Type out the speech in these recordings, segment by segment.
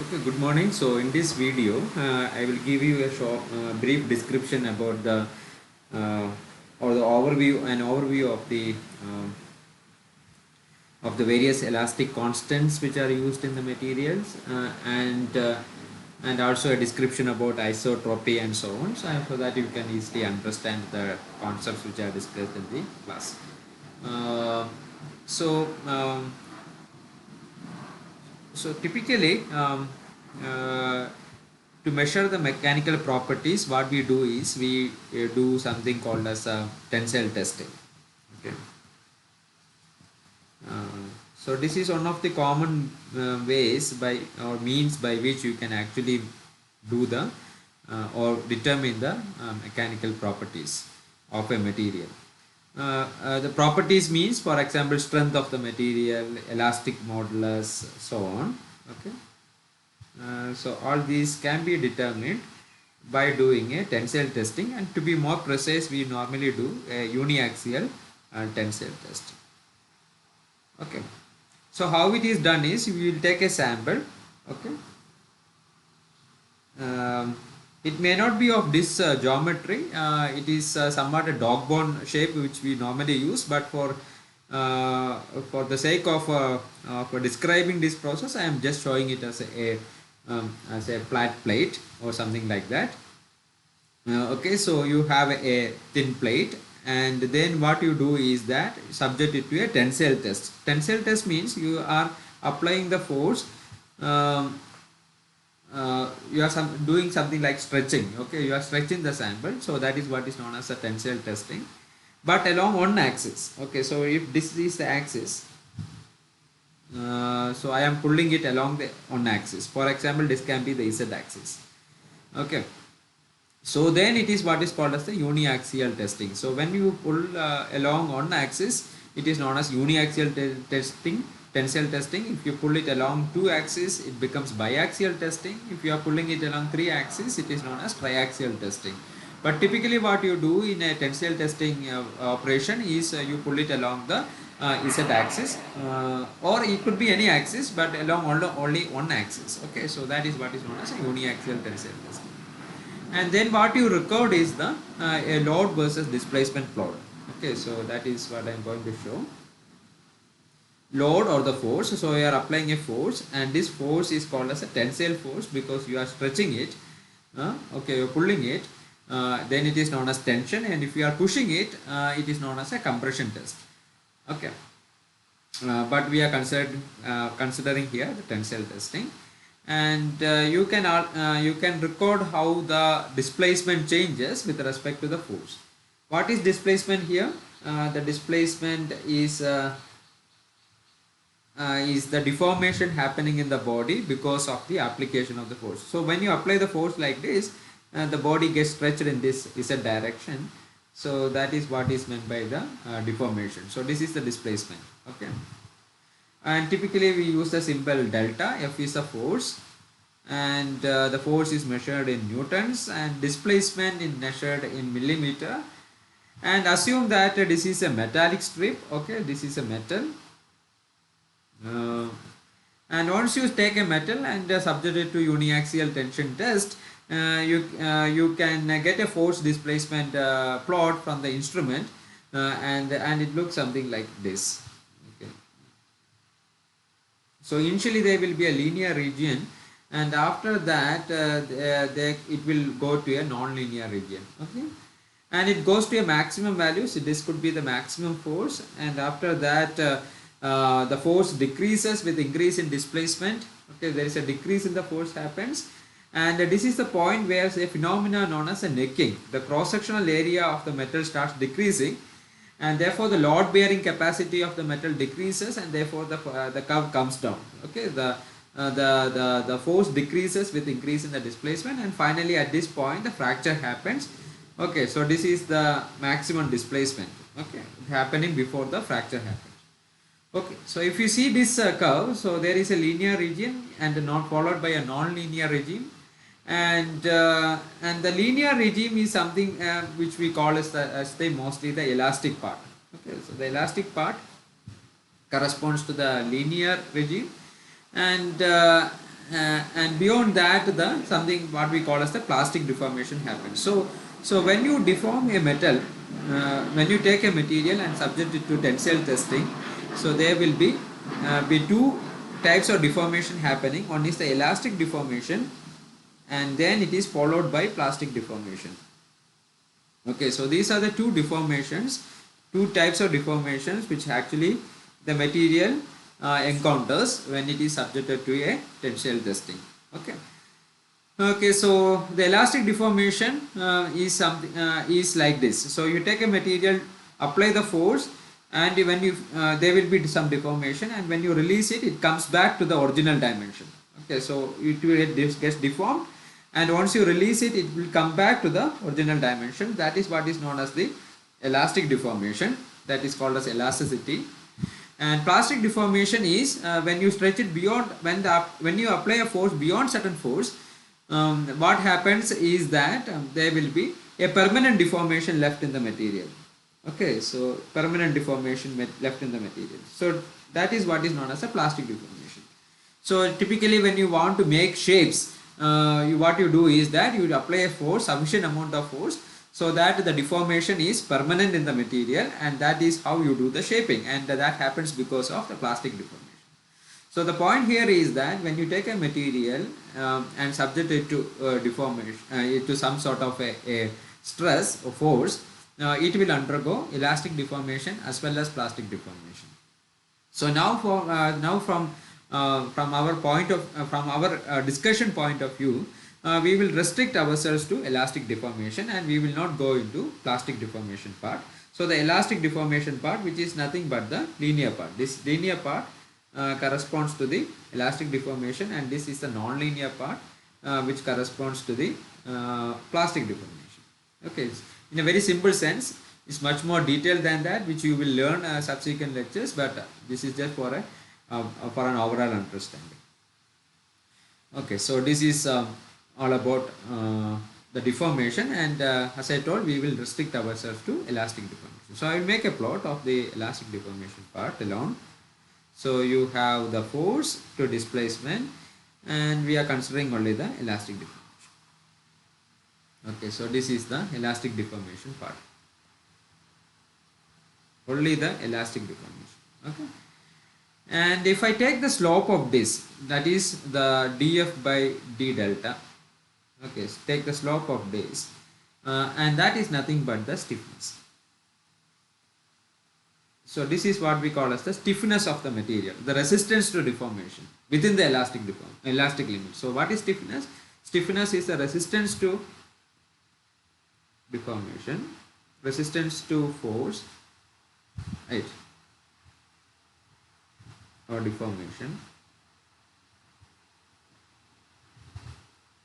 Okay, good morning. So in this video, I will give you a short, brief description about the uh, or the overview, an overview of the various elastic constants which are used in the materials, and also a description about isotropy and so on. So that you can easily understand the concepts which are discussed in the class. Uh, so. Typically, uh, to measure the mechanical properties, what we do is we do something called as tensile testing. Okay. So this is one of the common ways by or means by which you can actually do the or determine the mechanical properties of a material. The properties means, for example, strength of the material, elastic modulus, so on. Okay. So all these can be determined by doing a tensile testing, and to be more precise, we normally do a uniaxial tensile test. Okay. So how it is done is we will take a sample. Okay. Um, it may not be of this geometry. It is somewhat a dog bone shape which we normally use, but for the sake of describing this process, I am just showing it as a flat plate or something like that. Okay, so you have a thin plate, and then what you do is that subject it to a tensile test. Tensile test means you are applying the force. Um, you are doing something like stretching. Okay, you are stretching the sample, so that is what is known as a tensile testing, but along one axis. Okay, so if this is the axis, so I am pulling it along the one axis. For example, this can be the z axis. Okay, so then it is what is called as the uniaxial testing. So when you pull along one axis, it is known as uniaxial testing, tensile testing. If you pull it along two axes, it becomes biaxial testing. If you are pulling it along three axes, it is known as triaxial testing. But typically what you do in a tensile testing operation is you pull it along the z axis, or it could be any axis, but along only one axis. Okay, so that is what is known as a uniaxial tensile testing. And then what you record is the a load versus displacement plot. Okay, so that is what I am going to show. Load or the force, so you are applying a force, and this force is called as a tensile force because you are stretching it. Okay, you are pulling it, then it is known as tension, and if you are pushing it, it is known as a compression test. Okay, but we are considering here the tensile testing. And you can record how the displacement changes with respect to the force. What is displacement here? The displacement is the deformation happening in the body because of the application of the force. So when you apply the force like this, the body gets stretched in this z direction. So that is what is meant by the deformation. So this is the displacement. Okay, and typically we use the symbol delta. F is a force, and the force is measured in newtons, and displacement is measured in millimeter. And assume that this is a metallic strip. Okay, this is a metal, uh, and once you take a metal and subject it to uniaxial tension test, you can get a force displacement plot from the instrument, and it looks something like this. Okay, so initially there will be a linear region, and after that it will go to a non-linear region. Okay, and it goes to a maximum value. So this could be the maximum force, and after that the force decreases with increase in displacement. Okay, there is a decrease in the force happens, and this is the point where a phenomena known as a necking, the cross-sectional area of the metal starts decreasing, and therefore the load bearing capacity of the metal decreases, and therefore the curve comes down. Okay, the force decreases with increase in the displacement, and finally at this point the fracture happens. Okay, so this is the maximum displacement, okay, happening before the fracture happens. Okay, so if you see this curve, so there is a linear region and not followed by a non-linear regime, and the linear regime is something which we call as the mostly the elastic part. Okay, so the elastic part corresponds to the linear regime, and and beyond that the something what we call as the plastic deformation happens. So when you deform a metal, when you take a material and subject it to tensile testing, so there will be two types of deformation happening. One is the elastic deformation, and then it is followed by plastic deformation. Okay, so these are the two deformations, two types of deformations which actually the material encounters when it is subjected to a tensile testing. Okay. Okay, so the elastic deformation is something is like this. So you take a material, apply the force, and when you there will be some deformation, and when you release it, it comes back to the original dimension. Okay, so it will gets deformed, and once you release it, it will come back to the original dimension. That is what is known as the elastic deformation. That is called as elasticity. And plastic deformation is when you stretch it beyond, when you apply a force beyond certain force, what happens is that there will be a permanent deformation left in the material. Okay, so permanent deformation left in the material. So that is what is known as a plastic deformation. So typically when you want to make shapes, what you do is that you apply a force, sufficient amount of force, so that the deformation is permanent in the material, and that is how you do the shaping, and that happens because of the plastic deformation. So the point here is that when you take a material and subject it to deformation, to some sort of a stress or force, it will undergo elastic deformation as well as plastic deformation. So now from our point of from our discussion point of view, we will restrict ourselves to elastic deformation, and we will not go into plastic deformation part. So the elastic deformation part, which is nothing but the linear part. This linear part corresponds to the elastic deformation, and this is the non-linear part which corresponds to the plastic deformation. Okay, in a very simple sense. It's much more detailed than that, which you will learn subsequent lectures, but this is just for an overall understanding. Okay, so this is all about the deformation, and as I told, we will restrict ourselves to elastic deformation. So I will make a plot of the elastic deformation part alone. So you have the force to displacement, and we are considering only the elastic deformation. Okay, so this is the elastic deformation part. Only the elastic deformation. Okay, and if I take the slope of this, that is the df by d delta. Okay, so take the slope of this, and that is nothing but the stiffness. So this is what we call as the stiffness of the material, the resistance to deformation within the elastic limit. So what is stiffness? Stiffness is the resistance to deformation, resistance to force, right, or deformation.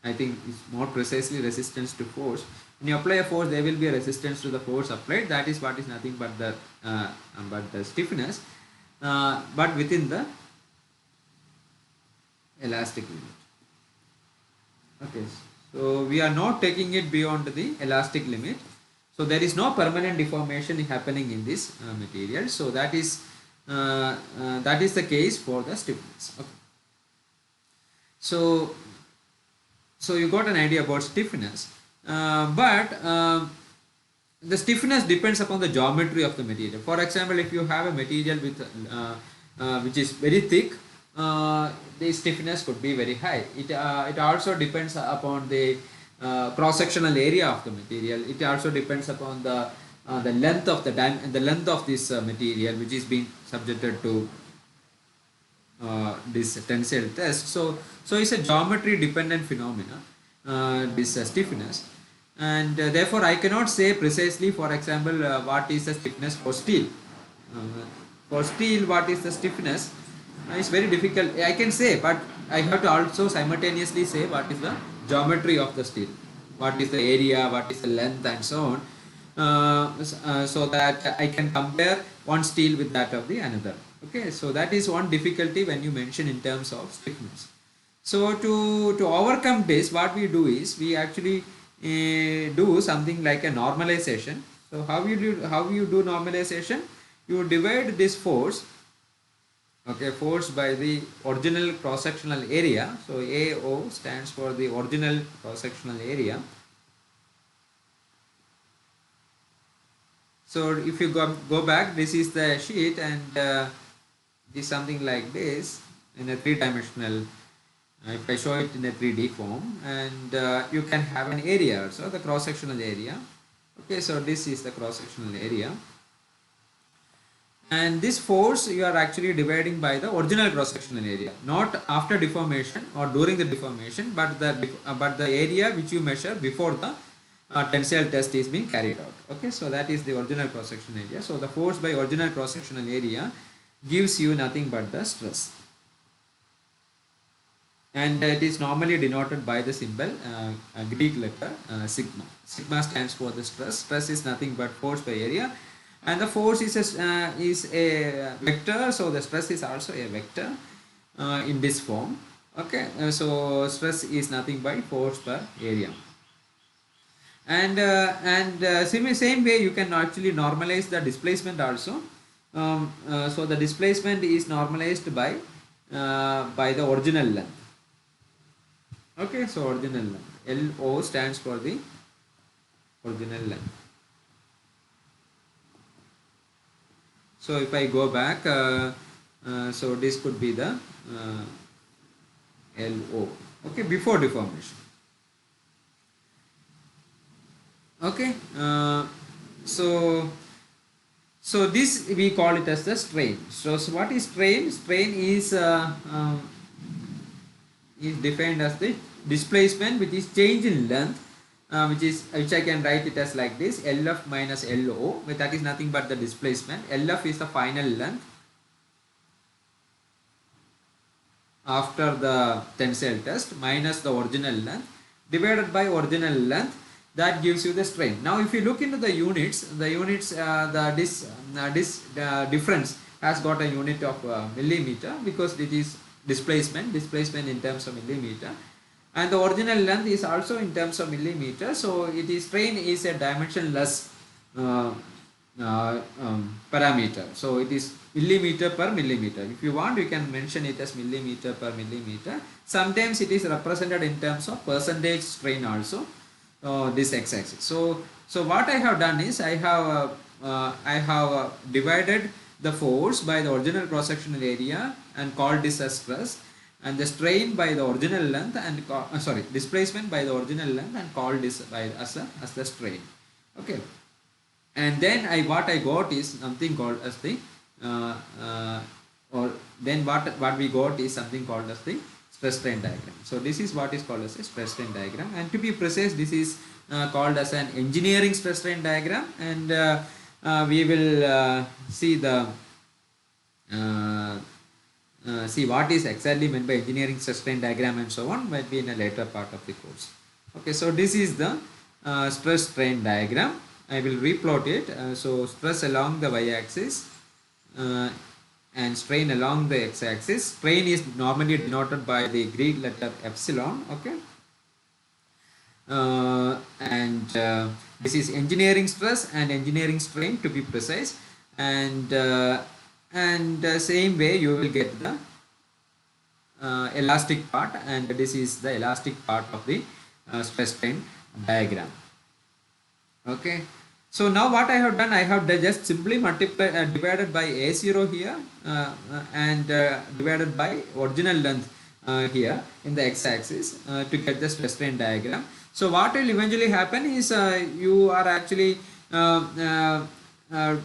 I think it's more precisely resistance to force. When you apply a force, there will be a resistance to the force applied. That is what is nothing but the stiffness, but within the elastic limit. Okay, so we are not taking it beyond the elastic limit. So there is no permanent deformation happening in this material. So that is the case for the stiffness. Okay. So you got an idea about stiffness, but the stiffness depends upon the geometry of the material. For example, if you have a material with which is very thick, the stiffness could be very high. It also depends upon the cross-sectional area of the material. It also depends upon the length of the length of this material which is being subjected to this tensile test. So it's a geometry dependent phenomena, this stiffness, and therefore I cannot say precisely, for example, what is the stiffness for steel. For steel, what is the stiffness? It's very difficult. I can say, but I have to also simultaneously say what is the geometry of the steel, what is the area, what is the length, and so on, so that I can compare one steel with that of the another. Okay, so that is one difficulty when you mention in terms of stiffness. So to overcome this, what we do is we actually do something like a normalization. So how you do normalization? You divide this force Okay, force by the original cross-sectional area. So AO stands for the original cross-sectional area. So if you go back, this is the sheet, and it is something like this in a three-dimensional. If I show it in a 3D form, and you can have an area also, the cross-sectional area. Okay, so this is the cross-sectional area. And this force you are actually dividing by the original cross-sectional area, not after deformation or during the deformation, but the area which you measure before the tensile test is being carried out. Okay, so that is the original cross-sectional area. So the force by original cross-sectional area gives you nothing but the stress, and it is normally denoted by the symbol Greek letter sigma. Sigma stands for the stress. Stress is nothing but force by area, and the force is a vector, so the stress is also a vector in this form. Okay, so stress is nothing but force per area, and same way you can actually normalize the displacement also. So the displacement is normalized by the original length. Okay, so original length, LO stands for the original length. So if I go back, so this could be the LO, okay, before deformation. Okay, so this we call it as the strain. So what is strain? Strain is defined as the displacement which is change in length, which I can write it as like this: LF minus LO, but that is nothing but the displacement. LF is the final length after the tensile test minus the original length divided by original length, that gives you the strain. Now if you look into the units, this difference has got a unit of millimeter, because it is displacement in terms of millimeter, and the original length is also in terms of millimeter. So it is, strain is a dimensionless parameter, so it is millimeter per millimeter. If you want, you can mention it as millimeter per millimeter. Sometimes it is represented in terms of percentage strain also, this x-axis. So what I have done is I have divided the force by the original cross-sectional area and called this as stress, and the strain by the original length, and displacement by the original length, and called this as the strain. Okay, and then what I got is something called as the what we got is something called as the stress strain diagram. So this is what is called as a stress strain diagram, and to be precise, this is called as an engineering stress strain diagram, and we will see what is exactly meant by engineering stress strain diagram and so on, might be in a later part of the course. Okay, so this is the stress strain diagram. I will replot it. So stress along the y-axis and strain along the x-axis. Strain is normally denoted by the Greek letter epsilon. Okay, and this is engineering stress and engineering strain, to be precise, and same way you will get the elastic part, and this is the elastic part of the stress strain diagram. Okay, so now what I have done, I have just simply divided by A0 here and divided by original length here in the x-axis to get the stress strain diagram. So what will eventually happen is you are actually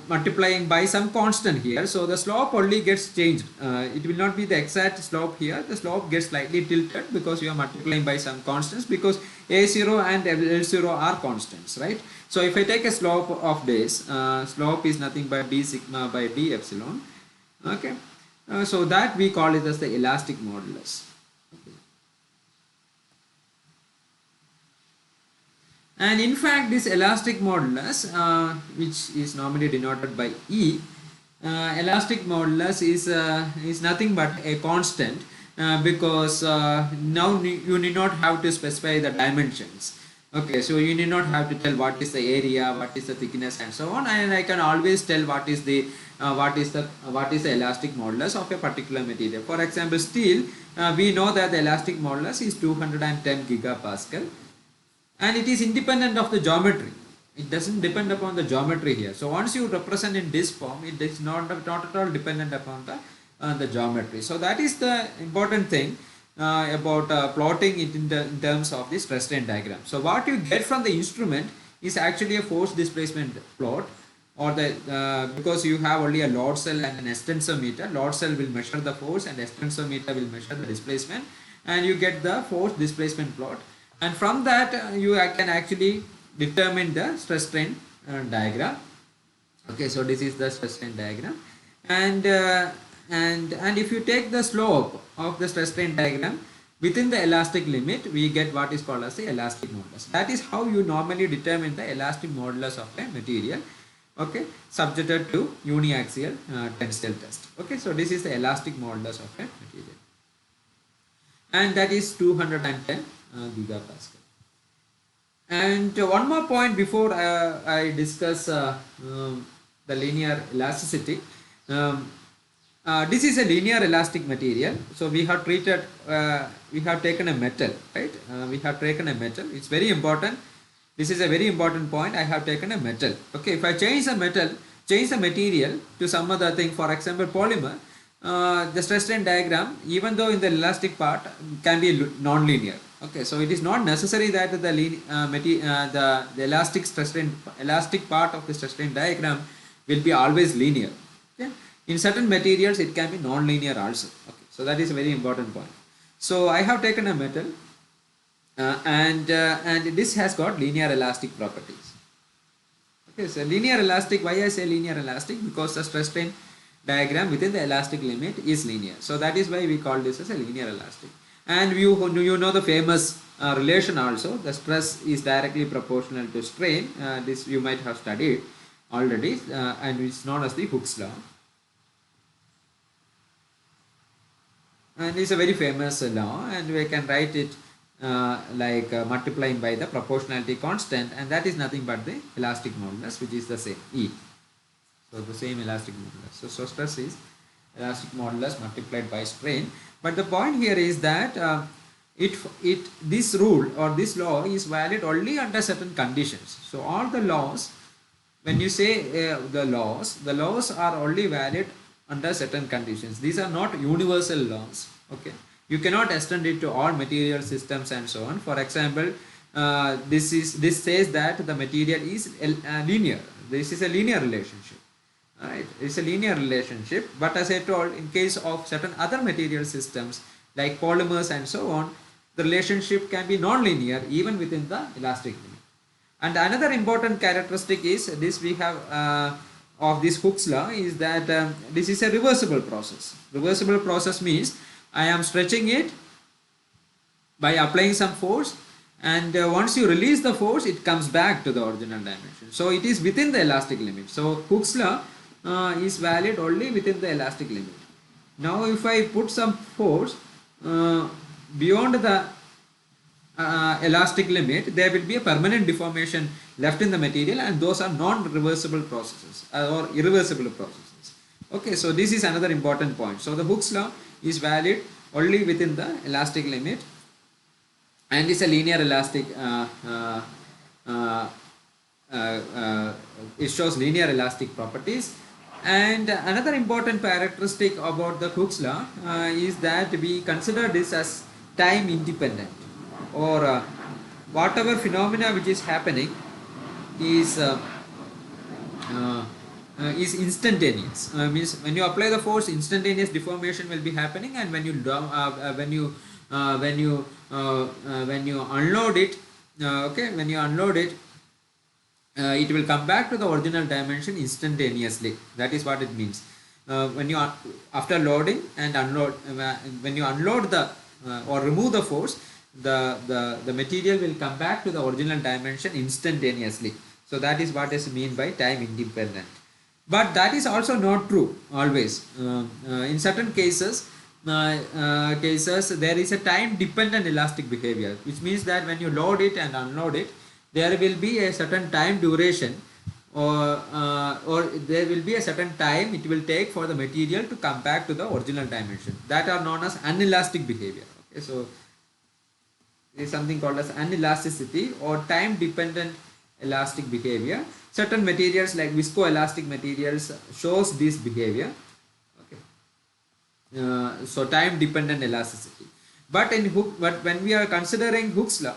multiplying by some constant here, so the slope only gets changed. It will not be the exact slope here. The slope gets slightly tilted because you are multiplying by some constants, because A0 and L0 are constants, right? So if I take a slope of this, slope is nothing but d sigma by d epsilon. Okay, so that we call it as the elastic modulus. Okay. And in fact, this elastic modulus, which is normally denoted by E, elastic modulus is nothing but a constant, because now you need not have to specify the dimensions. Okay, so you need not have to tell what is the area, what is the thickness, and so on, and I can always tell what is the elastic modulus of a particular material. For example, steel, we know that the elastic modulus is 210 gigapascal, and it is independent of the geometry. It doesn't depend upon the geometry here. So once you represent in this form, it is not at all dependent upon the geometry. So that is the important thing about plotting it in terms of the stress strain diagram. So what you get from the instrument is actually a force displacement plot, or the because you have only a load cell and an extensometer. Load cell will measure the force and extensometer will measure the displacement, and you get the force displacement plot, and from that you can actually determine the stress strain diagram. Okay, so this is the stress strain diagram, and if you take the slope of the stress strain diagram within the elastic limit, we get what is called as the elastic modulus. That is how you normally determine the elastic modulus of a material, okay, subjected to uniaxial tensile test. Okay, so this is the elastic modulus of a material, and that is 210 gigapascal. And one more point before I discuss the linear elasticity. Um, this is a linear elastic material. So we have treated, we have taken a metal, right? We have taken a metal. It's very important. This is a very important point. I have taken a metal. Okay, if I change the metal, change the material to some other thing, for example, polymer, the stress strain diagram, even though in the elastic part, can be non-linear. Okay, so it is not necessary that the elastic stress strain, elastic part of the stress strain diagram will be always linear. Okay, in certain materials it can be non-linear also. Okay, so that is a very important point. So I have taken a metal, and this has got linear elastic properties. Okay, so linear elastic. Why I say linear elastic? Because the stress strain diagram within the elastic limit is linear. So that is why we call this as a linear elastic. And you know the famous relation also. The stress is directly proportional to strain. This you might have studied already, and it's known as the Hooke's law. And it's a very famous law, and we can write it multiplying by the proportionality constant, and that is nothing but the elastic modulus, which is the same E. So the same elastic modulus. So stress is elastic modulus multiplied by strain. But the point here is that this rule or this law is valid only under certain conditions. So all the laws, when you say the laws are only valid under certain conditions. These are not universal laws. Okay, you cannot extend it to all material systems and so on. For example, this says that the material is linear. This is a linear relationship. Right, it's a linear relationship, but as I told, in case of certain other material systems like polymers and so on, the relationship can be non-linear even within the elastic limit. And another important characteristic is this we have of this Hooke's law is that this is a reversible process. Reversible process means I am stretching it by applying some force, and once you release the force, it comes back to the original dimension. So it is within the elastic limit. So Hooke's law is valid only within the elastic limit. Now if I put some force beyond the elastic limit, there will be a permanent deformation left in the material, and those are non-reversible processes or irreversible processes. Okay, so this is another important point. So the Hooke's law is valid only within the elastic limit, and is a linear elastic. It shows linear elastic properties. And another important characteristic about the Hooke's law is that we consider this as time independent, or whatever phenomena which is happening is instantaneous. Means when you apply the force, instantaneous deformation will be happening, and when you unload it, when you unload it, it will come back to the original dimension instantaneously. That is what it means. When you after loading and unload, when you unload the or remove the force, the material will come back to the original dimension instantaneously. So that is what is meant by time independent. But that is also not true always. In certain cases, there is a time dependent elastic behavior, which means that when you load it and unload it, there will be a certain time duration, or there will be a certain time it will take for the material to come back to the original dimension, that are known as anelastic behavior. Okay, so there is something called as anelasticity or time dependent elastic behavior. Certain materials like viscoelastic materials shows this behavior. Okay, so time dependent elasticity. But but when we are considering Hooke's law,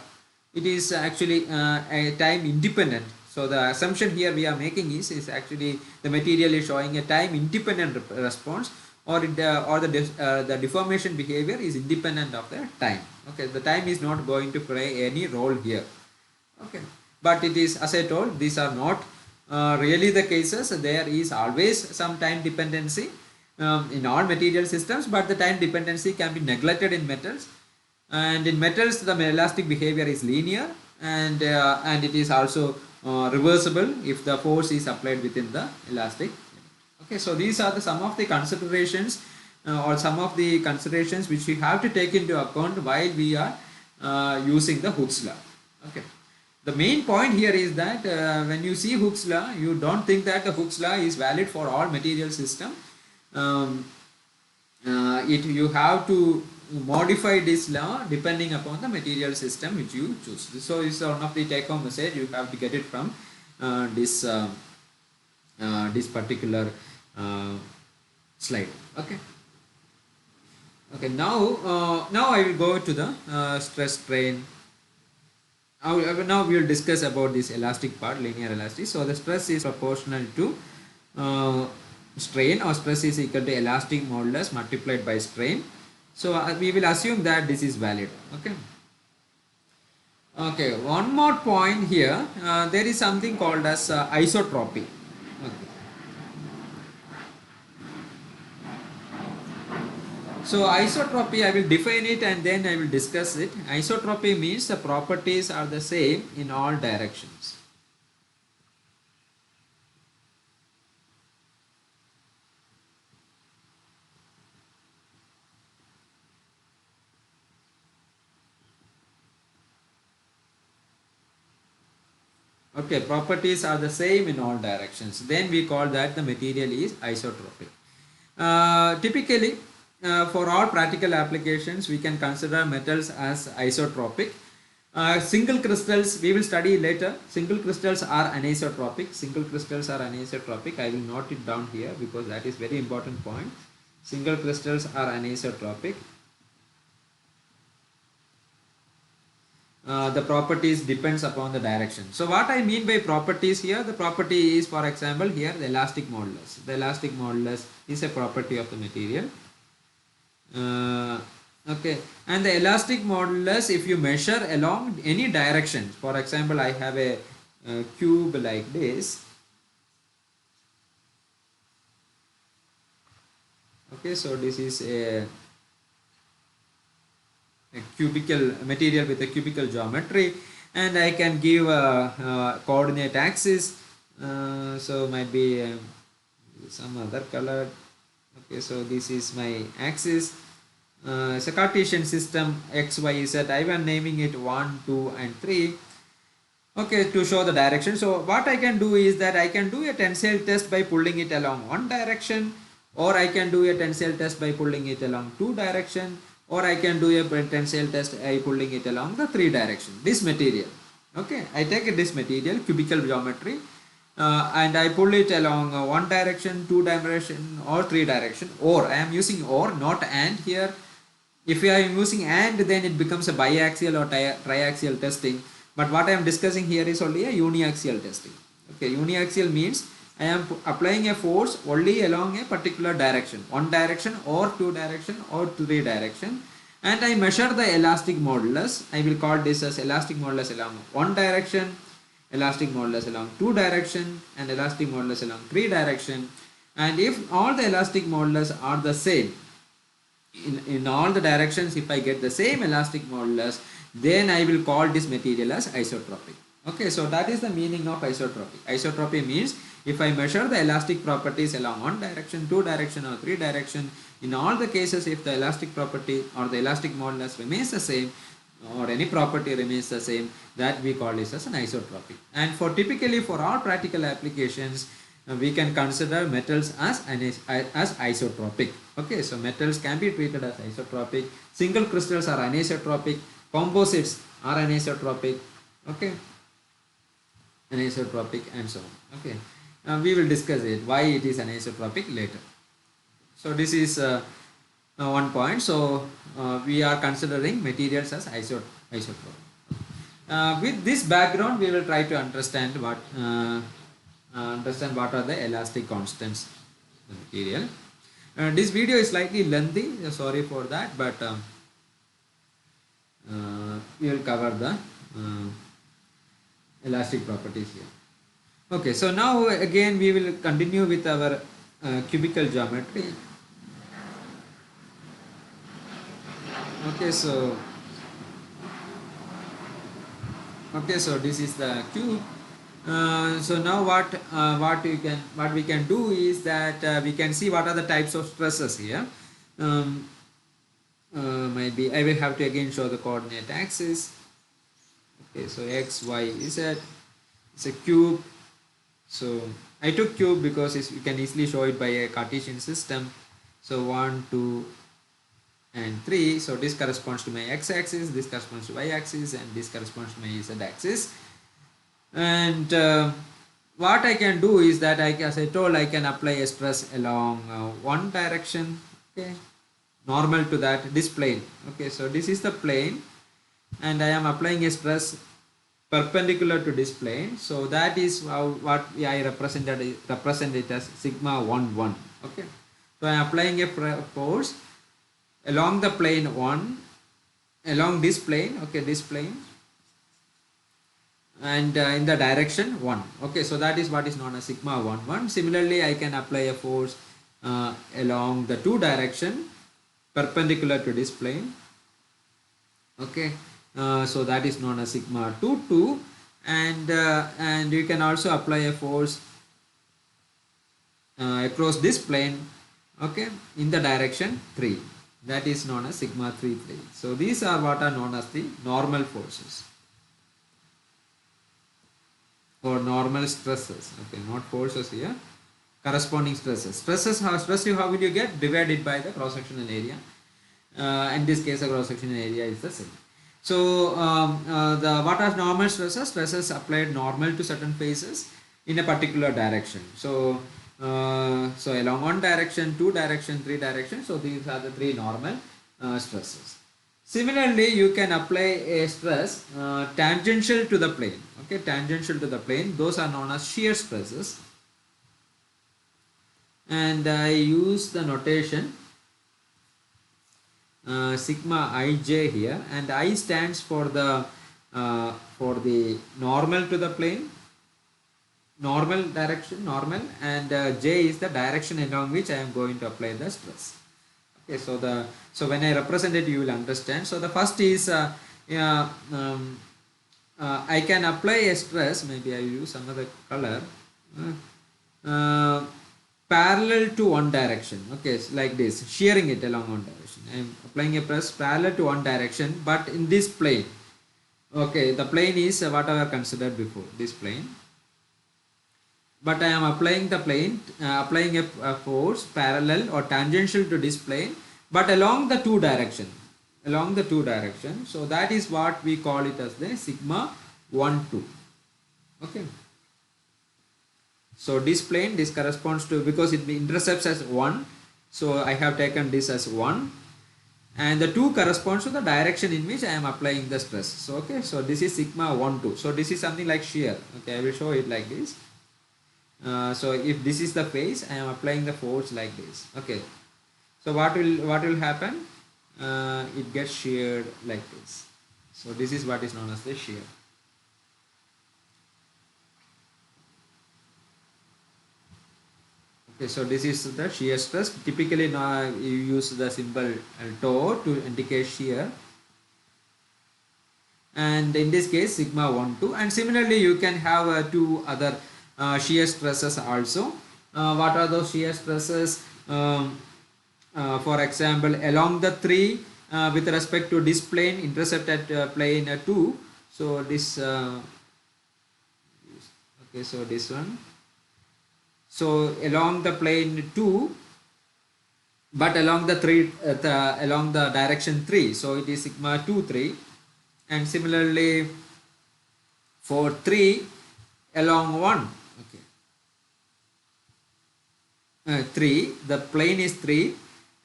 it is actually a time independent. So the assumption here we are making is actually the material is showing a time independent response, or the deformation behavior is independent of the time. Okay, the time is not going to play any role here. Okay, but it is, as I told, these are not really the cases. There is always some time dependency in all material systems, but the time dependency can be neglected in metals. And in metals, the elastic behavior is linear, and it is also reversible if the force is applied within the elastic limit. Okay, so these are some of the considerations or some of the considerations which we have to take into account while we are using the Hooke's law. Okay, the main point here is that when you see Hooke's law, you don't think that the Hooke's law is valid for all material system. You have to modify this law depending upon the material system which you choose. So this is one of the take home message you have to get it from this particular slide. Okay, now I will go to the stress strain. Now we will discuss about this elastic part, linear elasticity. So the stress is proportional to strain, or stress is equal to elastic modulus multiplied by strain. So we will assume that this is valid. Okay. Okay. One more point here. There is something called as isotropy. Okay. So isotropy, I will define it and then I will discuss it. Isotropy means the properties are the same in all directions. Okay, properties are the same in all directions. Then we call that the material is isotropic. Typically, for all practical applications, we can consider metals as isotropic. Single crystals, we will study later. Single crystals are anisotropic. Single crystals are anisotropic. I will note it down here because that is very important point. Single crystals are anisotropic. The properties depends upon the direction. So what I mean by properties here, the property is, for example, here the elastic modulus. The elastic modulus is a property of the material. Okay, and the elastic modulus, if you measure along any direction, for example, I have a cube like this. Okay, so this is a cubical material with a cubical geometry, and I can give a coordinate axis. So might be some other color. Okay, so this is my axis. It's a Cartesian system, x, y, z. I am naming it 1, 2 and 3. Okay, to show the direction. So what I can do is that I can do a tensile test by pulling it along one direction, or I can do a tensile test by pulling it along two direction, or I can do a tensile test by pulling it along the three direction. This material. Okay, I take this material, cubical geometry, and I pull it along one direction, two direction, or three direction. Or I am using or, not and here. If I am using and, then it becomes a biaxial or triaxial testing. But what I am discussing here is only a uniaxial testing. Okay, uniaxial means I am applying a force only along a particular direction, one direction or two direction or three direction, and I measure the elastic modulus. I will call this as elastic modulus along one direction, elastic modulus along two direction, and elastic modulus along three direction. And if all the elastic modulus are the same in all the directions, if I get the same elastic modulus, then I will call this material as isotropic. Okay, so that is the meaning of isotropy. Isotropy means if I measure the elastic properties along one direction, two direction or three direction, in all the cases if the elastic property or the elastic modulus remains the same, or any property remains the same, that we call this as an isotropic. And for typically for all practical applications, we can consider metals as isotropic. Okay, so metals can be treated as isotropic, single crystals are anisotropic, composites are anisotropic. Okay, anisotropic and so on. Okay, we will discuss it why it is anisotropic later. So this is one point. So we are considering materials as isotropic. With this background, we will try to understand what are the elastic constants of the material. This video is slightly lengthy, sorry for that, but we will cover the elastic properties here. Okay, so now again we will continue with our cubical geometry. Okay, so this is the cube. So now what we can do is that we can see what are the types of stresses here. Maybe I will have to again show the coordinate axis. Okay, so x, y, z. It's a cube. So I took cube because you can easily show it by a Cartesian system. So 1, 2, and 3. So this corresponds to my x-axis, this corresponds to y-axis, and this corresponds to my z-axis. And what I can do is that as I told, I can apply a stress along one direction. Okay, normal to that, this plane. Okay, so this is the plane, and I am applying a stress perpendicular to this plane. So that is what I represent it as sigma 1 1. Okay, so I am applying a force along the plane 1, along this plane. Okay, this plane, and in the direction 1. Okay, so that is what is known as sigma 1 1. Similarly, I can apply a force along the two direction perpendicular to this plane. Okay, so that is known as sigma 2 2, and you can also apply a force across this plane. Okay, in the direction 3. That is known as sigma 3 3. So these are what are known as the normal forces or normal stresses. Okay, not forces here, corresponding stresses. How will you get? Divided by the cross sectional area. In this case, the cross sectional area is the same. So what are normal stresses? Stresses applied normal to certain faces in a particular direction. So along one direction, two direction, three direction. So these are the three normal stresses. Similarly, you can apply a stress tangential to the plane. Okay, tangential to the plane. Those are known as shear stresses. And I use the notation sigma ij here, and I stands for the normal to the plane, normal direction, normal, and j is the direction along which I am going to apply the stress. Okay, so when I represent it, you will understand. So the first is I can apply a stress. Maybe I use some other color. Parallel to one direction. Okay, so like this, shearing it along one direction. I am applying a press parallel to one direction, but in this plane. Okay, the plane is whatever considered before, this plane. But I am applying the plane, applying a force parallel or tangential to this plane, but along the two direction. Along the two direction. So that is what we call it as the sigma 1 2. Okay. So this plane, this corresponds to, because it intercepts as 1, so I have taken this as 1, and the 2 corresponds to the direction in which I am applying the stress. So okay, so this is sigma 1 2. So this is something like shear. Okay, I will show it like this. So if this is the face, I am applying the force like this. Okay, so what will happen? It gets sheared like this. So this is what is known as the shear. Okay, so this is the shear stress. Typically now you use the symbol tau to indicate shear, and in this case sigma 1 2, and similarly you can have two other shear stresses also. What are those shear stresses? For example, along the 3 with respect to this plane intercept at plane 2. So this okay, so this one, so along the plane 2, but along the along the direction 3, so it is sigma 2 3. And similarly for 3 along 1, okay, 3, the plane is 3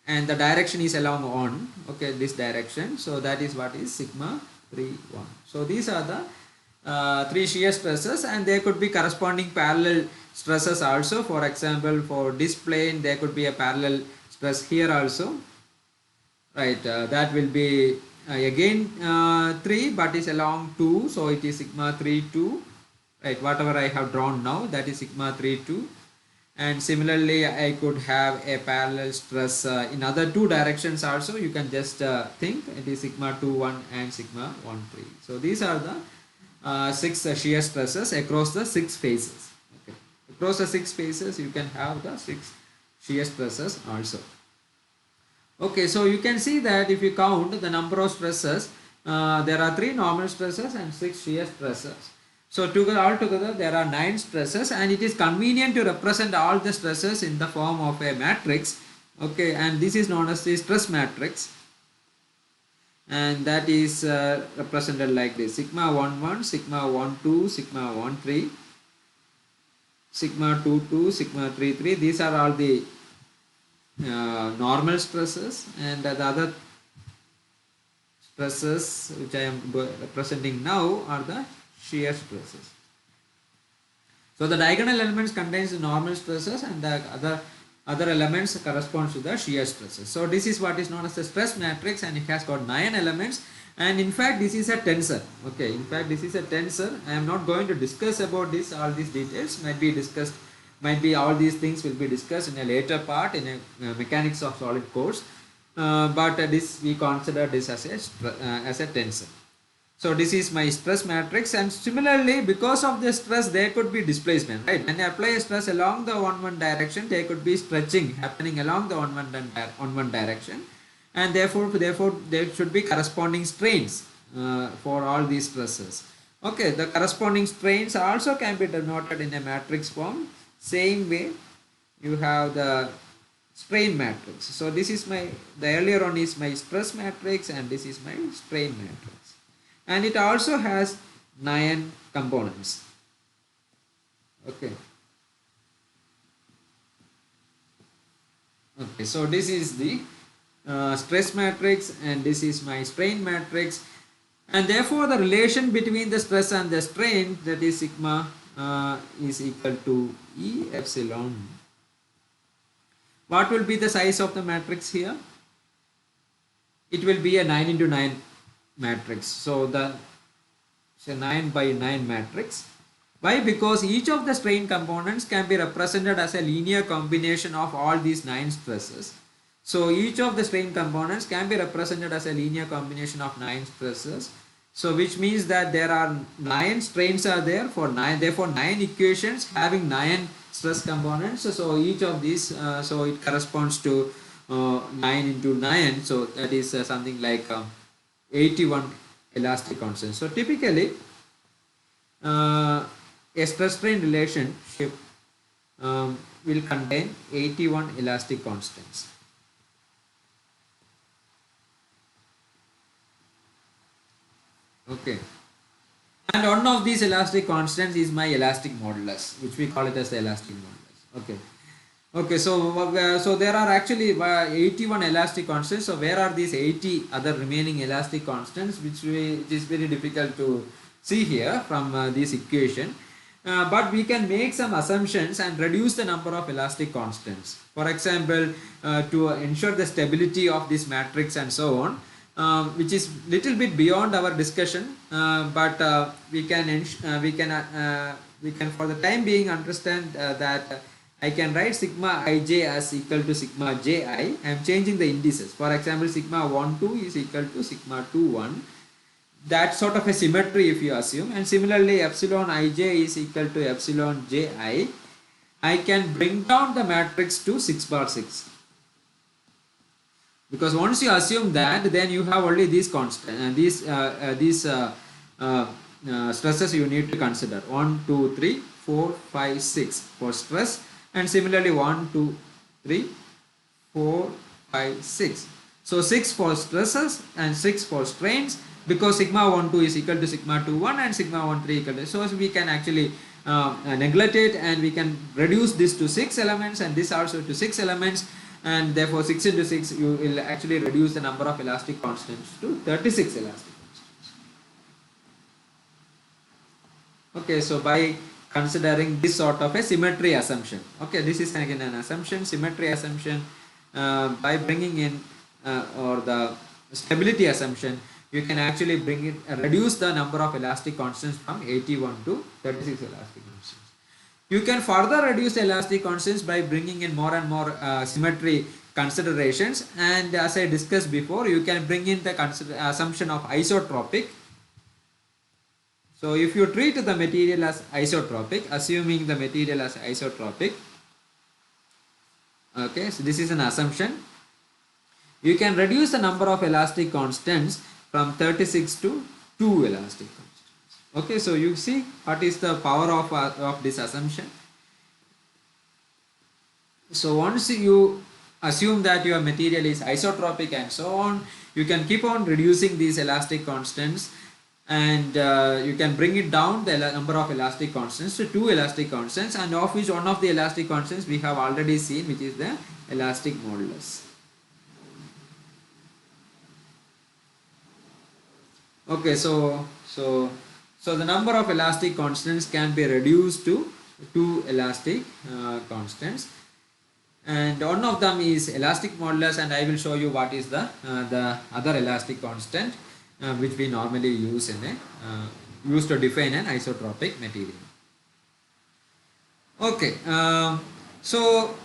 and the direction is along 1, okay, this direction, so that is what is sigma 3 1. So these are the 3 shear stresses, and there could be corresponding parallel stresses also. For example, for this plane there could be a parallel stress here also, right? That will be again 3, but is along 2, so it is sigma 3 2, right? Whatever I have drawn now, that is sigma 3 2. And similarly I could have a parallel stress in other 2 directions also. You can just think it is sigma 2 1 and sigma 1 3. So these are the 6 shear stresses across the 6 phases. Okay, across the 6 phases you can have the 6 shear stresses also. Okay, so you can see that if you count the number of stresses, there are 3 normal stresses and 6 shear stresses. So altogether there are 9 stresses, and it is convenient to represent all the stresses in the form of a matrix. Okay, and this is known as the stress matrix, and that is represented like this: sigma 1 1, sigma 1 2, sigma 1 3, sigma 2 2, sigma 3 3. These are all the normal stresses, and the other stresses which I am representing now are the shear stresses. So the diagonal elements contains the normal stresses, and the other elements corresponds to the shear stresses. So this is what is known as the stress matrix, and it has got 9 elements, and in fact this is a tensor. Okay, in fact this is a tensor. I am not going to discuss about this, all these details might be discussed, might be all these things will be discussed in a later part in a mechanics of solid course, but this we consider this as a tensor. So this is my stress matrix, and similarly because of the stress there could be displacement, right? When I apply a stress along the one direction, there could be stretching happening along the one direction, and therefore there should be corresponding strains for all these stresses. Okay, the corresponding strains also can be denoted in a matrix form. Same way you have the strain matrix. So this is the earlier one is my stress matrix, and this is my strain matrix. And it also has 9 components. Okay. Okay, so this is the stress matrix, and this is my strain matrix, and therefore the relation between the stress and the strain, that is sigma, is equal to E epsilon. What will be the size of the matrix here? It will be a 9 into 9 matrix. So it's a 9 by 9 matrix. Why? Because each of the strain components can be represented as a linear combination of all these 9 stresses. So each of the strain components can be represented as a linear combination of 9 stresses. So which means that there are 9 strains are there for 9, therefore 9 equations having 9 stress components. So each of these, so it corresponds to 9 into 9. So that is something like 81 elastic constants. So typically a stress strain relationship will contain 81 elastic constants. Okay, and one of these elastic constants is my elastic modulus, which we call it as the elastic modulus. Okay. Okay, so there are actually 81 elastic constants. So where are these 80 other remaining elastic constants, which is very difficult to see here from this equation. But we can make some assumptions and reduce the number of elastic constants. For example, to ensure the stability of this matrix and so on, which is little bit beyond our discussion, but we can for the time being understand that I can write sigma ij as equal to sigma ji. I am changing the indices. For example, sigma 1 2 is equal to sigma 2 1. That sort of a symmetry if you assume, and similarly epsilon ij is equal to epsilon ji. I can bring down the matrix to 6 bar 6. because once you assume that, then you have only these constant stresses you need to consider: 1 2 3 4 5 6 for stress, and similarly 1 2 3 4 5 6. So 6 for stresses and 6 for strains, because sigma 1 2 is equal to sigma 2 1 and sigma 1 3 equal to, so we can actually neglect it, and we can reduce this to 6 elements and this also to 6 elements, and therefore 6 into 6 you will actually reduce the number of elastic constants to 36 elastic constants. Okay, so by considering this sort of a symmetry assumption, okay, this is again an assumption, symmetry assumption, by bringing in or the stability assumption, you can actually bring it reduce the number of elastic constants from 81 to 36 elastic constants. You can further reduce the elastic constants by bringing in more and more symmetry considerations, and as I discussed before, you can bring in the assumption of isotropic. So if you treat the material as isotropic, assuming the material as isotropic, okay, so this is an assumption, you can reduce the number of elastic constants from 36 to 2 elastic constants. Okay, so you see what is the power of this assumption. So once you assume that your material is isotropic and so on, you can keep on reducing these elastic constants, and you can bring it down the number of elastic constants to 2 elastic constants, and of which one of the elastic constants we have already seen, which is the elastic modulus. Okay, so the number of elastic constants can be reduced to 2 elastic constants, and one of them is elastic modulus, and I will show you what is the other elastic constant which we normally use in a used to define an isotropic material. Okay, so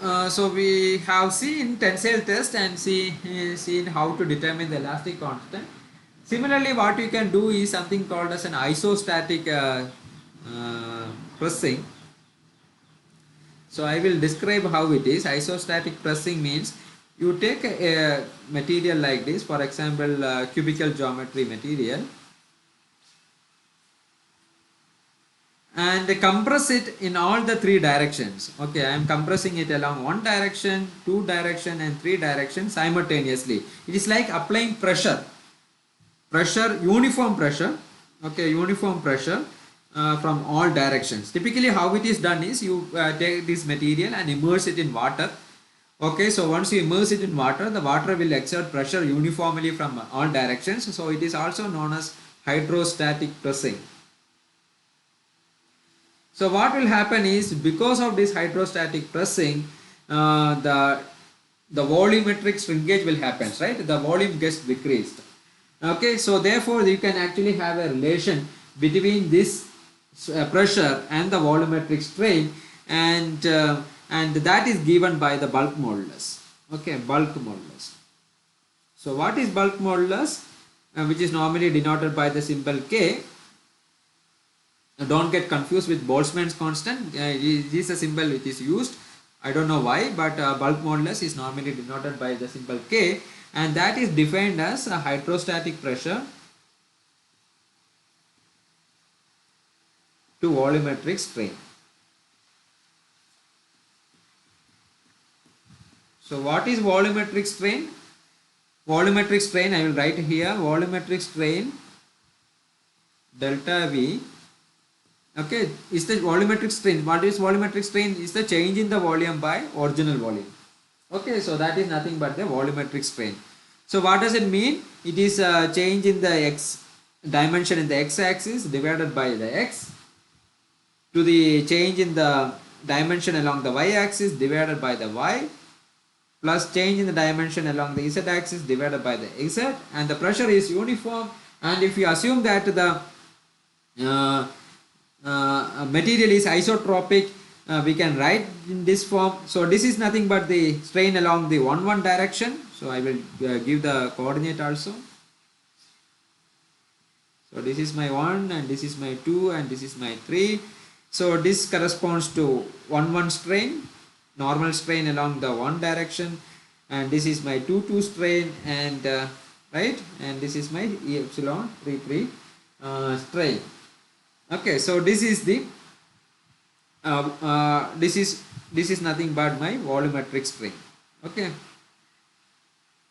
we have seen tensile test and seen how to determine the elastic constant. Similarly, what you can do is something called as an isostatic pressing. So I will describe how it is. Isostatic pressing means you take a material like this, for example, cubical geometry material, and compress it in all the 3 directions. Okay, I am compressing it along 1 direction, 2 direction and 3 directions simultaneously. It is like applying pressure, uniform pressure, okay, uniform pressure from all directions. Typically how it is done is you take this material and immerse it in water. Okay, so once you immerse it in water, the water will exert pressure uniformly from all directions. So it is also known as hydrostatic pressing. So what will happen is, because of this hydrostatic pressing, the volumetric shrinkage will happen, right? The volume gets decreased. Okay, so therefore you can actually have a relation between this pressure and the volumetric strain, and that is given by the bulk modulus. Okay, bulk modulus. So what is bulk modulus? Which is normally denoted by the symbol K. Don't get confused with Boltzmann's constant. This is a symbol which is used. I don't know why, but bulk modulus is normally denoted by the symbol K, and that is defined as a hydrostatic pressure to volumetric strain. So what is volumetric strain? Volumetric strain, I will write here, volumetric strain delta V. Okay, is the volumetric strain. What is volumetric strain? Is the change in the volume by original volume. Okay, so that is nothing but the volumetric strain. So what does it mean? It is a change in the x dimension in the x-axis divided by the x, to the change in the dimension along the y-axis divided by the y, plus change in the dimension along the z-axis divided by the z, and the pressure is uniform. And if you assume that the material is isotropic, we can write in this form. So this is nothing but the strain along the 1 1 direction. So I will give the coordinate also. So this is my 1 and this is my 2 and this is my 3. So this corresponds to 1 1 strain, normal strain along the 1 direction, and this is my 2 strain, and right, and this is my E epsilon 3 strain. Okay, so this is the this is nothing but my volumetric strain. Okay,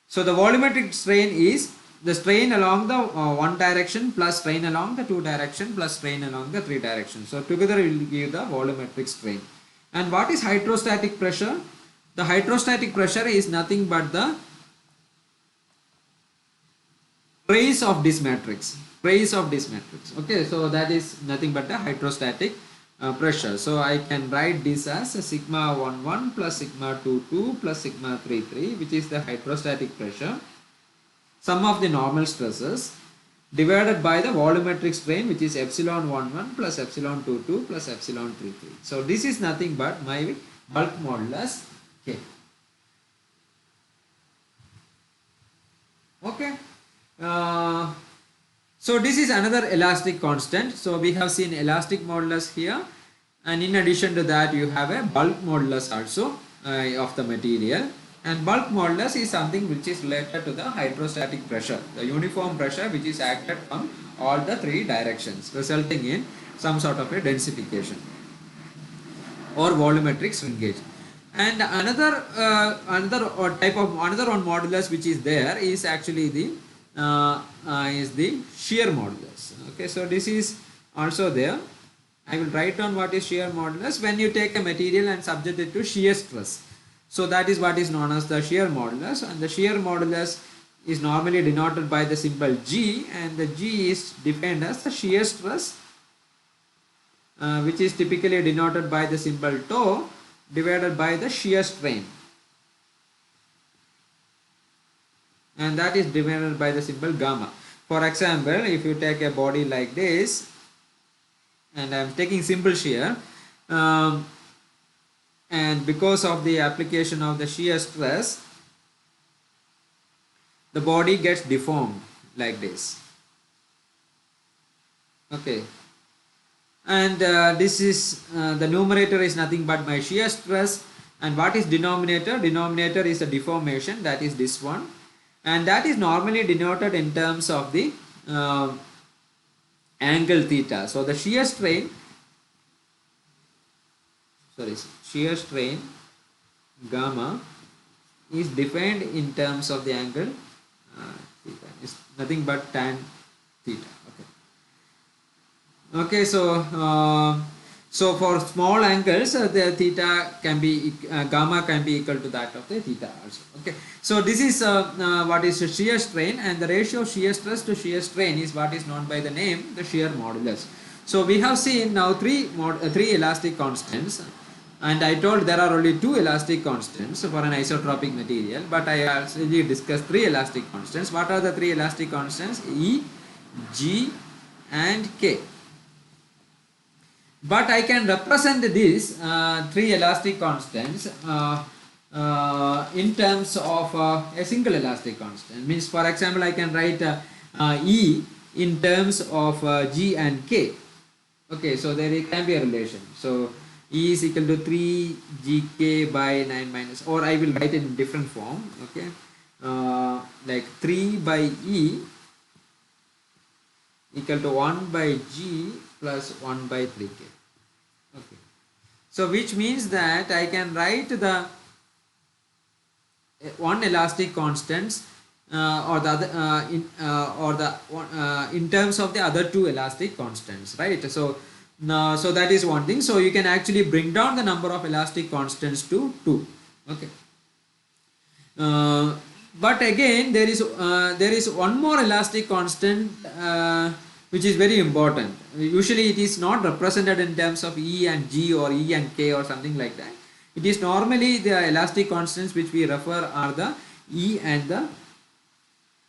so the volumetric strain is the strain along the one direction plus strain along the two direction plus strain along the three direction. So together we will give the volumetric strain. And what is hydrostatic pressure? The hydrostatic pressure is nothing but the trace of this matrix. Trace of this matrix. Okay, so that is nothing but the hydrostatic pressure. So I can write this as a sigma 11 plus sigma 22 plus sigma 33, which is the hydrostatic pressure, sum of the normal stresses, divided by the volumetric strain, which is epsilon 11 plus epsilon 22 plus epsilon 33. So this is nothing but my bulk modulus K. Okay. So this is another elastic constant. So we have seen elastic modulus here, and in addition to that you have a bulk modulus also of the material, and bulk modulus is something which is related to the hydrostatic pressure, the uniform pressure which is acted from all the three directions, resulting in some sort of a densification or volumetric shrinkage. And another one modulus which is there is actually the shear modulus. Okay, so this is also there. I will write down what is shear modulus. When you take a material and subject it to shear stress, so that is what is known as the shear modulus, and the shear modulus is normally denoted by the symbol G, and the G is defined as the shear stress, which is typically denoted by the symbol tau divided by the shear strain, and that is divided by the symbol gamma. For example, if you take a body like this, and I am taking simple shear, and because of the application of the shear stress, the body gets deformed like this. Okay, and this is the numerator is nothing but my shear stress, and what is denominator? Denominator is a deformation, that is this one, and that is normally denoted in terms of the angle theta. So the shear strain gamma is defined in terms of the angle theta. It's nothing but tan theta. Okay, so for small angles, the theta can be gamma can be equal to that of the theta also. Okay, so this is what is shear strain, and the ratio of shear stress to shear strain is what is known by the name the shear modulus. So we have seen now three elastic constants, and I told there are only two elastic constants for an isotropic material, but I actually discussed three elastic constants. What are the three elastic constants? E, G, and K. But I can represent these three elastic constants in terms of a single elastic constant. Means, for example, I can write E in terms of G and K. Okay, so there can be a relation. So E is equal to 3 GK by 9 minus, or I will write it in different form. Okay, like 3 by E equal to 1 by G plus 1 by 3K. Okay, so which means that I can write the one elastic constants or the other in terms of the other two elastic constants, right? So so that is one thing. So you can actually bring down the number of elastic constants to 2. Okay, but again there is one more elastic constant which is very important. Usually it is not represented in terms of E and G or E and K or something like that. It is normally the elastic constants which we refer are the E and the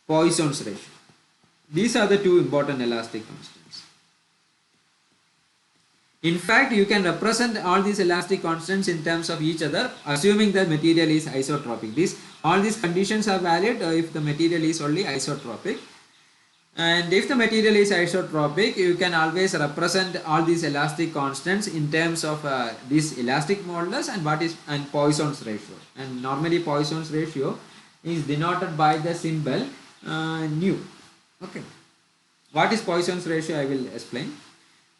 Poisson's ratio. These are the two important elastic constants. In fact, you can represent all these elastic constants in terms of each other, assuming the material is isotropic. All these conditions are valid if the material is only isotropic. And if the material is isotropic, you can always represent all these elastic constants in terms of this elastic modulus and what is and Poisson's ratio. And normally Poisson's ratio is denoted by the symbol nu. Okay. What is Poisson's ratio? I will explain.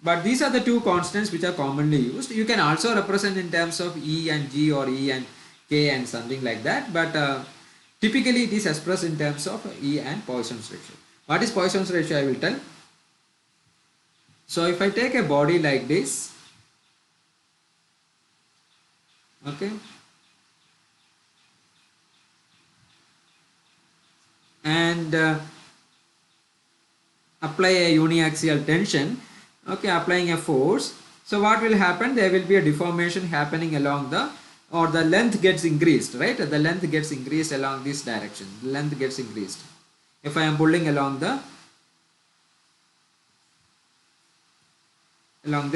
But these are the two constants which are commonly used. You can also represent in terms of E and G or E and K and something like that. But typically it is expressed in terms of E and Poisson's ratio. What is Poisson's ratio? I will tell. So if I take a body like this, okay, and apply a uniaxial tension, okay, applying a force. So what will happen? There will be a deformation happening along the, or the length gets increased, right? The length gets increased along this direction. The length gets increased. If I am pulling along the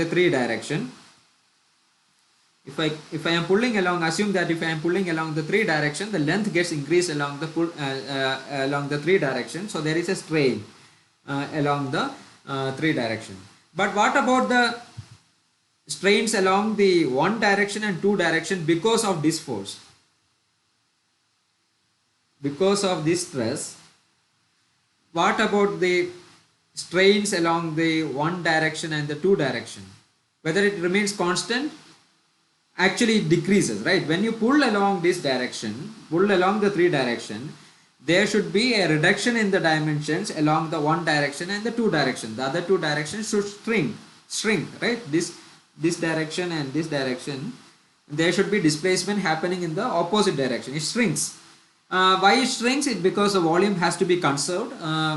three direction, if I am pulling along, assume that if I am pulling along the three direction, the length gets increased along the along the three direction. So there is a strain along the three direction. But what about the strains along the one direction and two direction because of this force? Because of this stress, what about the strains along the one direction and the two direction? Whether it remains constant? Actually it decreases, right? When you pull along this direction, pull along the three direction, there should be a reduction in the dimensions along the one direction and the two direction. The other two directions should shrink, right? This direction and this direction, there should be displacement happening in the opposite direction. It shrinks. Why it shrinks? It because the volume has to be conserved.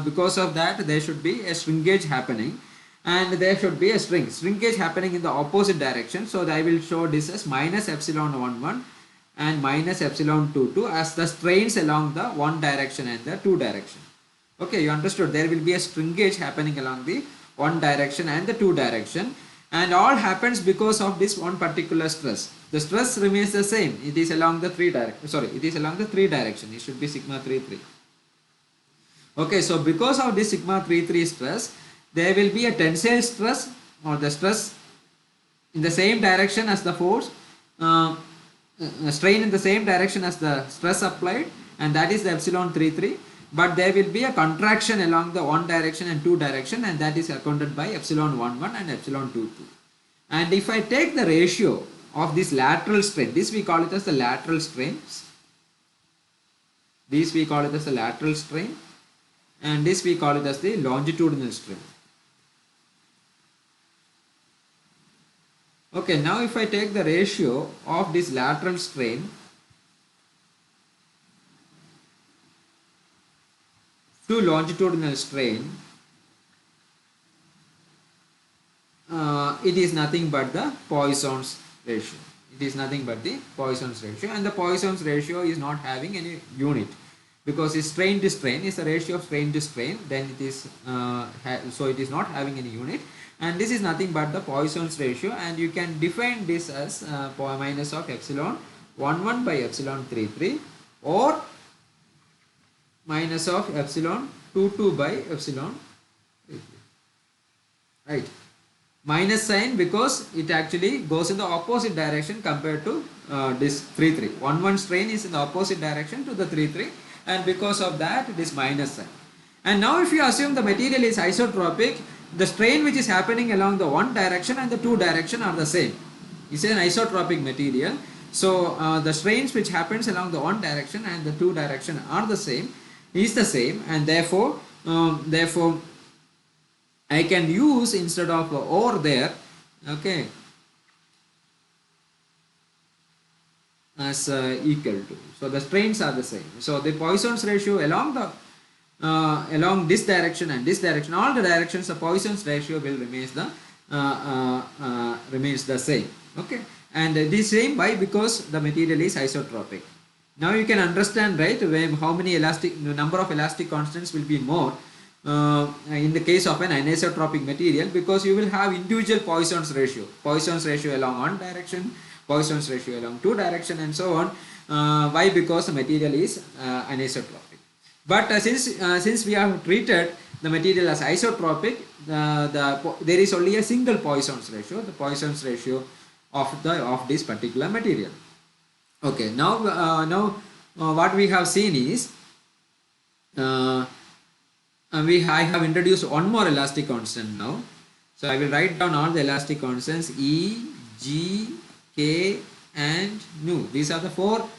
Because of that, there should be a shrinkage happening, and there should be a shrinkage happening in the opposite direction. So I will show this as minus epsilon 11 and minus epsilon 22 as the strains along the one direction and the two direction. Okay, you understood? There will be a shrinkage happening along the one direction and the two direction, and all happens because of this one particular stress. The stress remains the same. It is along the three direction. Sorry, it is along the three direction. It should be sigma 33. Okay, so because of this sigma 33 stress, there will be a tensile stress or the stress in the same direction as the force, strain in the same direction as the stress applied, and that is the epsilon 33. But there will be a contraction along the one direction and two direction, and that is accounted by epsilon 11 and epsilon 22. And if I take the ratio of this lateral strain, this we call it as the lateral strains. This we call it as the lateral strain, and this we call it as the longitudinal strain. Okay, now if I take the ratio of this lateral strain to longitudinal strain, it is nothing but the Poisson's ratio. It is nothing but the Poisson's ratio, and the Poisson's ratio is not having any unit because it's strain to strain is the ratio of strain to strain. Then it is so it is not having any unit, and this is nothing but the Poisson's ratio, and you can define this as minus of epsilon 11 by epsilon 33 or minus of epsilon 22 by epsilon 33. Right? Minus sign because it actually goes in the opposite direction compared to this 33. 11 strain is in the opposite direction to the 33, and because of that it is minus sign. And now if you assume the material is isotropic, the strain which is happening along the one direction and the two direction are the same. It's an isotropic material. So the strains which happens along the one direction and the two direction are the same, and therefore I can use instead of or there, okay, as equal to. So the strains are the same. So the Poisson's ratio along the along this direction and this direction, all the directions, the Poisson's ratio will remains the same. Okay, and this same why? Because the material is isotropic. Now you can understand, right, how many number of elastic constants will be more in the case of an anisotropic material, because you will have individual Poisson's ratio along one direction, Poisson's ratio along two direction, and so on. Why? Because the material is anisotropic. But since we have treated the material as isotropic, there is only a single Poisson's ratio, the Poisson's ratio of this particular material. Okay, now what we have seen is uh, I have introduced one more elastic constant now. So I will write down all the elastic constants E, G, K and nu. These are the four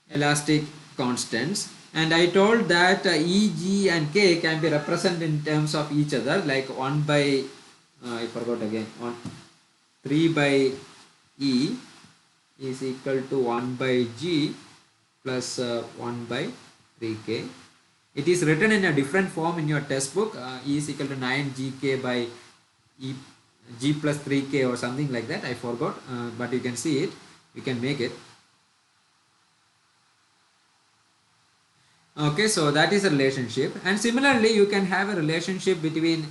elastic constants, and I told that E, G and K can be represented in terms of each other, like 1 by I forgot again, 3 by E is equal to 1 by G plus 1 by 3K. It is written in a different form in your textbook. E is equal to 9GK by E, G plus 3K or something like that. I forgot, but you can see it. You can make it. Okay, so that is a relationship, and similarly you can have a relationship between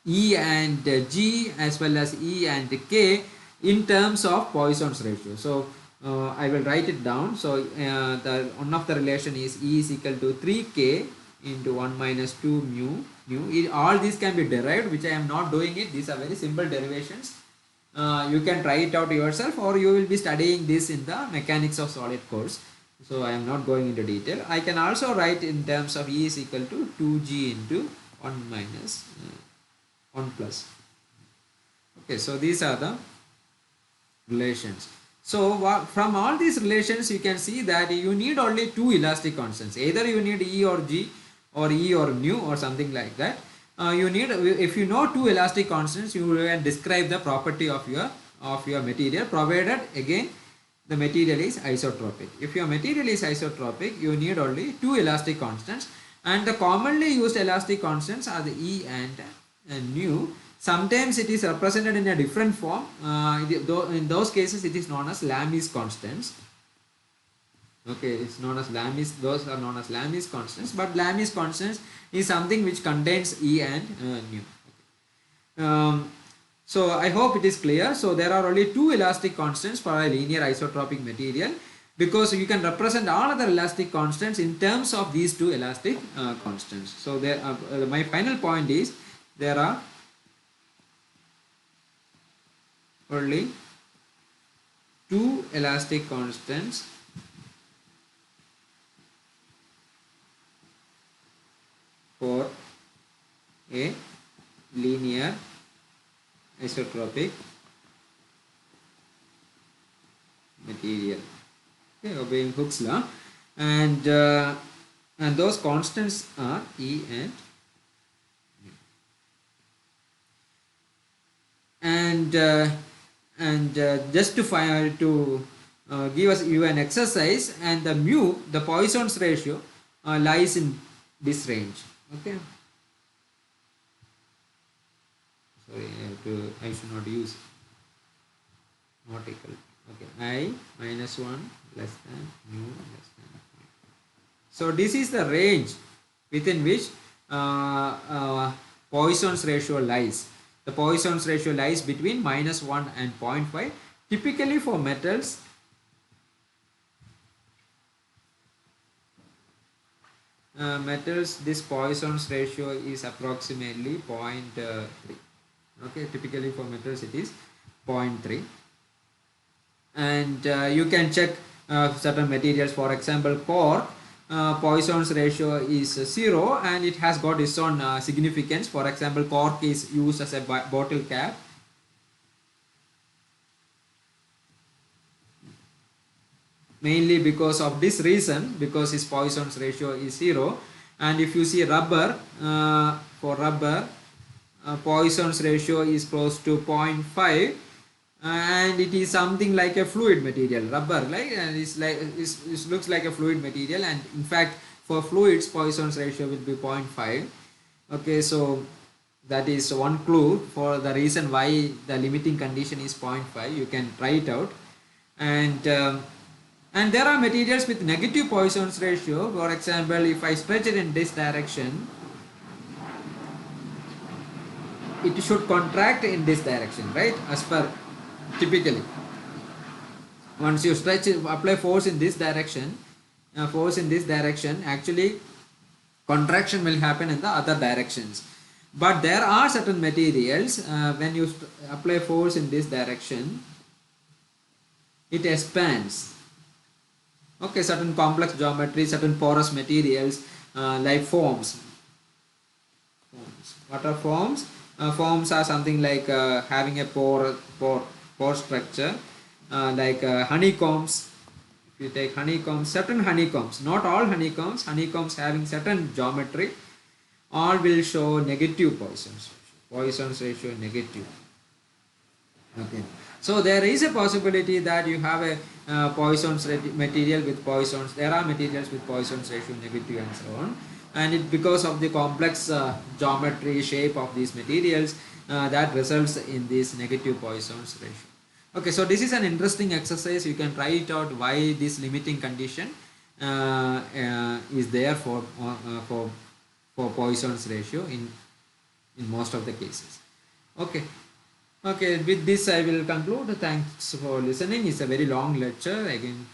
E and G as well as E and K in terms of Poisson's ratio. So I will write it down. So the one of the relation is E is equal to 3K into 1 minus 2 mu. All these can be derived, which I am not doing it. These are very simple derivations. You can try it out yourself, or you will be studying this in the mechanics of solid course. So I am not going into detail. I can also write in terms of E is equal to 2G into 1 minus 1 plus. Okay, so these are the relations. So from all these relations you can see that you need only two elastic constants. Either you need E or G or E or nu or something like that. You need, if you know two elastic constants, you can describe the property of your material, provided again the material is isotropic. If your material is isotropic, you need only two elastic constants, and the commonly used elastic constants are the E and nu. Sometimes it is represented in a different form. In those cases it is known as Lami's constants. Okay, it's known as Lami's, those are known as Lami's constants, but Lami's constants is something which contains E and nu. Okay. So I hope it is clear. So there are only two elastic constants for a linear isotropic material, because you can represent all other elastic constants in terms of these two elastic constants. So there my final point is there are only two elastic constants for a linear isotropic material, okay, obeying Hooke's law, and those constants are E and nu. And just to give you an exercise, and the mu, the Poisson's ratio, lies in this range. Okay. Sorry, I should not use not equal. Okay, I minus 1 less than mu less than 0. So this is the range within which Poisson's ratio lies. The Poisson's ratio lies between minus 1 and 0.5. Typically for metals, this Poisson's ratio is approximately 0.3. Okay, typically for metals it is 0.3, and you can check certain materials. For example, cork, Poisson's ratio is 0, and it has got its own significance. For example, cork is used as a bottle cap. Mainly because of this reason, because its Poisson's ratio is 0. And if you see rubber, for rubber, Poisson's ratio is close to 0.5, and it is something like a fluid material. Rubber, like, it looks like a fluid material, and in fact for fluids Poisson's ratio will be 0.5. Okay, so that is one clue for the reason why the limiting condition is 0.5. You can try it out. And there are materials with negative Poisson's ratio. For example, if I stretch it in this direction, it should contract in this direction, right? As per typically, once you stretch it, apply force in this direction, actually contraction will happen in the other directions. But there are certain materials, when you apply force in this direction, it expands. Okay, certain complex geometry, certain porous materials, like foams. What are forms? Forms are something like having a pore structure, like honeycombs. If you take honeycombs, certain honeycombs, not all honeycombs, honeycombs having certain geometry, all will show negative Poisson's ratio. Poisson's ratio negative. Okay. So there is a possibility that you have a Poisson's material with Poisson's. There are materials with Poisson's ratio negative and so on. And it, because of the complex geometry shape of these materials, that results in this negative Poisson's ratio. Okay, so this is an interesting exercise. You can try it out why this limiting condition is there for Poisson's ratio in most of the cases. Okay. Okay, with this I will conclude. Thanks for listening. It's a very long lecture. Again,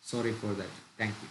sorry for that. Thank you.